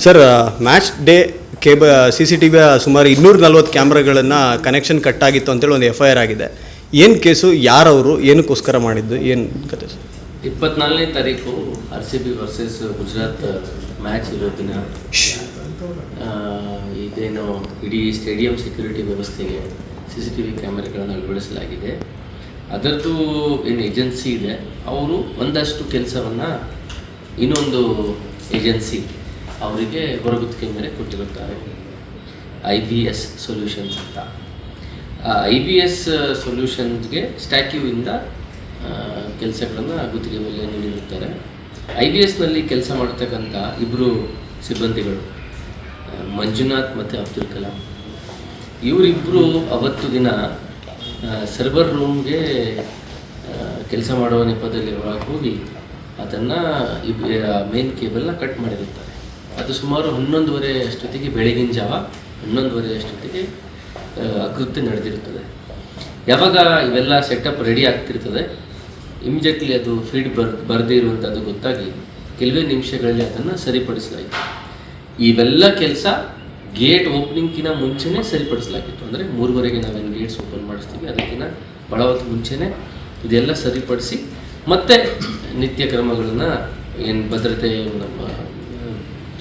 Sir, match day CCTV ಸುಮಾರು 240 ಕ್ಯಾಮ್ರಾಗಳನ್ನು connection cut ಆಗಿತ್ತು ಅಂತೇಳಿ ಒಂದು FIR ಆಗಿದೆ. ಏನು ಕೇಸು, ಯಾರವರು, ಏನಕ್ಕೋಸ್ಕರ ಮಾಡಿದ್ದು, ಏನು ಕತೆ ಸರ್? 24ನೇ ತಾರೀಕು RCB ವರ್ಸಸ್ ಗುಜರಾತ್ ಮ್ಯಾಚ್ ಇರೋ ದಿನ ಇದೇನು ಇಡೀ ಸ್ಟೇಡಿಯಂ ಸೆಕ್ಯೂರಿಟಿ ವ್ಯವಸ್ಥೆಗೆ CCTV ಕ್ಯಾಮೆರಾಗಳನ್ನು ಅಳವಡಿಸಲಾಗಿದೆ. ಅದರದ್ದು ಏನು ಏಜೆನ್ಸಿ ಇದೆ, ಅವರು ಒಂದಷ್ಟು ಕೆಲಸವನ್ನು ಇನ್ನೊಂದು ಏಜೆನ್ಸಿ ಅವರಿಗೆ ಹೊರಗುತ್ತಿಗೆ ಮೇಲೆ ಕೊಟ್ಟಿರುತ್ತಾರೆ. IBS ಸೊಲ್ಯೂಷನ್ಸ್ ಅಂತ. IBS ಸೊಲ್ಯೂಷನ್ಸ್ಗೆ ಸ್ಟ್ಯಾಕ್ಯೂವಿಂದ ಕೆಲಸಗಳನ್ನು ಗುತ್ತಿಗೆ ಮೇಲೆ ನೀಡಿರುತ್ತಾರೆ. IBSನಲ್ಲಿ ಕೆಲಸ ಮಾಡತಕ್ಕಂಥ ಇಬ್ಬರು ಸಿಬ್ಬಂದಿಗಳು, ಮಂಜುನಾಥ್ ಮತ್ತು ಅಬ್ದುಲ್ ಕಲಾಂ, ಇವರಿಬ್ಬರು ಅವತ್ತು ದಿನ ಸರ್ವರ್ ರೂಮ್ಗೆ ಕೆಲಸ ಮಾಡುವ ನೆಪದಲ್ಲಿ ಒಳಗೆ ಹೋಗಿ ಅದನ್ನು ಮೇನ್ ಕೇಬಲ್ನ ಕಟ್ ಮಾಡಿರುತ್ತಾರೆ. ಅದು ಸುಮಾರು 11:30 ಅಷ್ಟೊತ್ತಿಗೆ, ಬೆಳಗಿನ ಜಾವ 11:30 ಅಷ್ಟೊತ್ತಿಗೆ ಕೃತ್ಯ ನಡೆದಿರುತ್ತದೆ. ಯಾವಾಗ ಇವೆಲ್ಲ ಸೆಟಪ್ ರೆಡಿ ಆಗ್ತಿರ್ತದೆ, ಇಮಿಡಿಯೇಟ್ಲಿ ಅದು ಫೀಡ್ ಬರದೇ ಇರುವಂಥದ್ದು ಗೊತ್ತಾಗಿ ಕೆಲವೇ ನಿಮಿಷಗಳಲ್ಲಿ ಅದನ್ನು ಸರಿಪಡಿಸಲಾಯಿತು. ಇವೆಲ್ಲ ಕೆಲಸ ಗೇಟ್ ಓಪನಿಂಗ್ಕಿಂತ ಮುಂಚೆನೇ ಸರಿಪಡಿಸಲಾಗಿತ್ತು. ಅಂದರೆ 3:30ಗೆ ನಾವೇನು ಗೇಟ್ಸ್ ಓಪನ್ ಮಾಡಿಸ್ತೀವಿ ಅದಕ್ಕಿಂತ ಭಾಳ ಹೊತ್ತು ಮುಂಚೆನೇ ಇದೆಲ್ಲ ಸರಿಪಡಿಸಿ ಮತ್ತೆ ನಿತ್ಯ ಕ್ರಮಗಳನ್ನು ಏನು ಭದ್ರತೆ, ನಮ್ಮ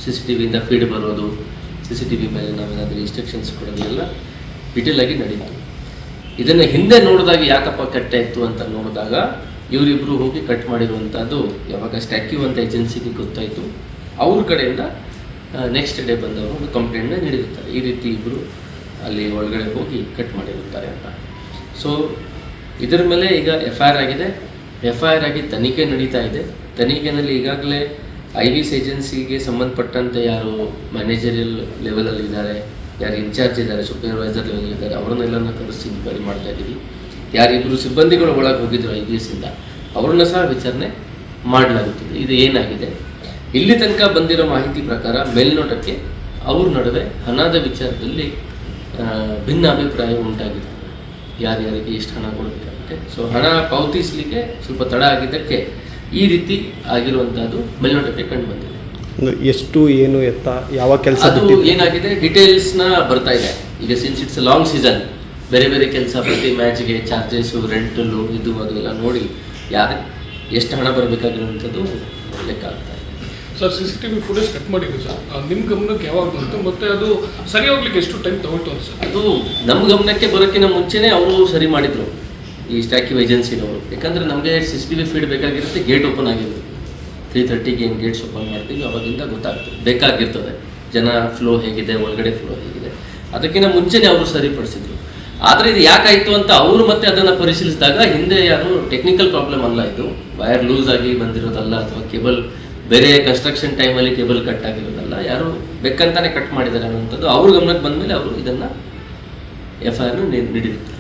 CCTVಯಿಂದ ಫೀಡ್ ಬರೋದು, CCTV ಮೇಲೆ ನಾವೇನಾದರೂ ಇನ್ಸ್ಟ್ರಕ್ಷನ್ಸ್ ಕೊಡೋದು ಎಲ್ಲ ಡೀಟೇಲ್ ಆಗಿ ನಡೀತು. ಇದನ್ನು ಹಿಂದೆ ನೋಡಿದಾಗ ಯಾಕಪ್ಪ ಕಟ್ ಆಯಿತು ಅಂತ ನೋಡಿದಾಗ ಇವರಿಬ್ಬರು ಹೋಗಿ ಕಟ್ ಮಾಡಿರುವಂಥದ್ದು ಯಾವಾಗ ಸ್ಟ್ಯಾಕ್ಯೂ ಅಂತ ಏಜೆನ್ಸಿಗೆ ಗೊತ್ತಾಯಿತು, ಅವ್ರ ಕಡೆಯಿಂದ ನೆಕ್ಸ್ಟ್ ಡೇ ಬಂದವರು ಒಂದು ಕಂಪ್ಲೇಂಟ್ನ ನೀಡಿರುತ್ತಾರೆ. ಈ ರೀತಿ ಇಬ್ಬರು ಅಲ್ಲಿ ಒಳಗಡೆ ಹೋಗಿ ಕಟ್ ಮಾಡಿರುತ್ತಾರೆ ಅಂತ. ಸೊ ಇದರ ಮೇಲೆ ಈಗ FIR ಆಗಿದೆ. FIR ಆಗಿ ತನಿಖೆ ನಡೀತಾ ಇದೆ. ತನಿಖೆಯಲ್ಲಿ ಈಗಾಗಲೇ IBS ಏಜೆನ್ಸಿಗೆ ಸಂಬಂಧಪಟ್ಟಂತೆ ಯಾರು ಮ್ಯಾನೇಜರಿಯಲ್ ಲೆವೆಲಲ್ಲಿ ಇದ್ದಾರೆ, ಯಾರು ಇನ್ಚಾರ್ಜ್ ಇದ್ದಾರೆ, ಸೂಪರ್ವೈಸರ್ ಲೆವೆಲ್ ಇದ್ದಾರೆ, ಅವರನ್ನೆಲ್ಲನ ಕರೆಸಿ ಇನ್ಕ್ವೈರಿ ಮಾಡ್ತಾ ಇದ್ದೀವಿ. ಯಾರಿಬ್ಬರು ಸಿಬ್ಬಂದಿಗಳು ಒಳಗೆ ಹೋಗಿದ್ರು IBSಯಿಂದ ಅವ್ರನ್ನ ಸಹ ವಿಚಾರಣೆ ಮಾಡಲಾಗುತ್ತದೆ. ಇದು ಏನಾಗಿದೆ, ಇಲ್ಲಿ ತನಕ ಬಂದಿರೋ ಮಾಹಿತಿ ಪ್ರಕಾರ ಮೇಲ್ನೋಟಕ್ಕೆ ಅವ್ರ ನಡುವೆ ಹಣದ ವಿಚಾರದಲ್ಲಿ ಭಿನ್ನಾಭಿಪ್ರಾಯ ಉಂಟಾಗಿದೆ. ಯಾರ್ಯಾರಿಗೆ ಎಷ್ಟು ಹಣ ಕೊಡಬೇಕಾಗುತ್ತೆ. ಸೊ ಹಣ ಪಾವತಿಸಲಿಕ್ಕೆ ಸ್ವಲ್ಪ ತಡ ಆಗಿದ್ದಕ್ಕೆ ಈ ರೀತಿ ಆಗಿರುವಂಥದ್ದು ಮೇಲ್ನೋಟಕ್ಕೆ ಕಂಡು ಬಂದಿದೆ. ಎಷ್ಟು, ಏನು, ಎತ್ತ, ಯಾವ ಕೆಲಸ, ಅದು ಏನಾಗಿದೆ ಡೀಟೇಲ್ಸ್ನ ಬರ್ತಾ ಇದೆ. ಈಗ ಸಿನ್ಸ್ ಇಟ್ಸ್ ಲಾಂಗ್ ಸೀಸನ್, ಬೇರೆ ಬೇರೆ ಕೆಲಸ, ಪ್ರತಿ ಮ್ಯಾಚ್ಗೆ ಚಾರ್ಜಸ್ಸು, ರೆಂಟಲ್ಲು, ಇದು ಅದು ಎಲ್ಲ ನೋಡಿ ಯಾರು ಎಷ್ಟು ಹಣ ಬರಬೇಕಾಗಿರುವಂಥದ್ದು ಲೆಕ್ಕ ಆಗ್ತಾ ಇದೆ. ಸರ್, CCTV ಫುಟೇಜ್ ಕಟ್ ಮಾಡಿದ್ರು ಸರ್, ನಿಮ್ಮ ಗಮನಕ್ಕೆ ಯಾವಾಗ ಬಂತು ಮತ್ತು ಅದು ಸರಿ ಹೋಗ್ಲಿಕ್ಕೆ ಎಷ್ಟು ಟೈಮ್ ತಗೊಳ್ತು ಅಂತ ಸರ್? ಅದು ನಮ್ಮ ಗಮನಕ್ಕೆ ಬರೋಕ್ಕಿಂತ ಮುಂಚೆನೇ ಅವರು ಸರಿ ಮಾಡಿದರು, ಈ ಸ್ಟ್ಯಾಕ್ಯೂ ಏಜೆನ್ಸಿನವರು. ಯಾಕಂದರೆ ನಮಗೆ CCTV ಫೀಡ್ ಬೇಕಾಗಿರುತ್ತೆ. ಗೇಟ್ ಓಪನ್ ಆಗಿರುತ್ತೆ 3:30ಗೆ ಏನು ಗೇಟ್ಸ್ ಓಪನ್ ಮಾಡ್ತೀವಿ ಅವಾಗಿಂದ ಗೊತ್ತಾಗ್ತದೆ, ಬೇಕಾಗಿರ್ತದೆ ಜನ ಫ್ಲೋ ಹೇಗಿದೆ, ಒಳಗಡೆ ಫ್ಲೋ ಹೇಗಿದೆ. ಅದಕ್ಕಿಂತ ಮುಂಚೆನೇ ಅವರು ಸರಿಪಡಿಸಿದ್ರು. ಆದರೆ ಇದು ಯಾಕಾಯಿತು ಅಂತ ಅವರು ಮತ್ತೆ ಅದನ್ನು ಪರಿಶೀಲಿಸಿದಾಗ ಹಿಂದೆ ಯಾರು ಟೆಕ್ನಿಕಲ್ ಪ್ರಾಬ್ಲಮ್ ಅಲ್ಲ, ಇದು ವೈರ್ ಲೂಸ್ ಆಗಿ ಬಂದಿರೋದಲ್ಲ, ಅಥವಾ ಕೇಬಲ್ ಬೇರೆ ಕನ್ಸ್ಟ್ರಕ್ಷನ್ ಟೈಮಲ್ಲಿ ಕೇಬಲ್ ಕಟ್ ಆಗಿರೋದಲ್ಲ, ಯಾರು ಬೇಕಂತಾನೆ ಕಟ್ ಮಾಡಿದ್ದಾರೆ ಅನ್ನೋಂಥದ್ದು ಅವ್ರ ಗಮನಕ್ಕೆ ಬಂದಮೇಲೆ ಅವರು ಇದನ್ನು FIR ನೀಡಿರುತ್ತಾರೆ.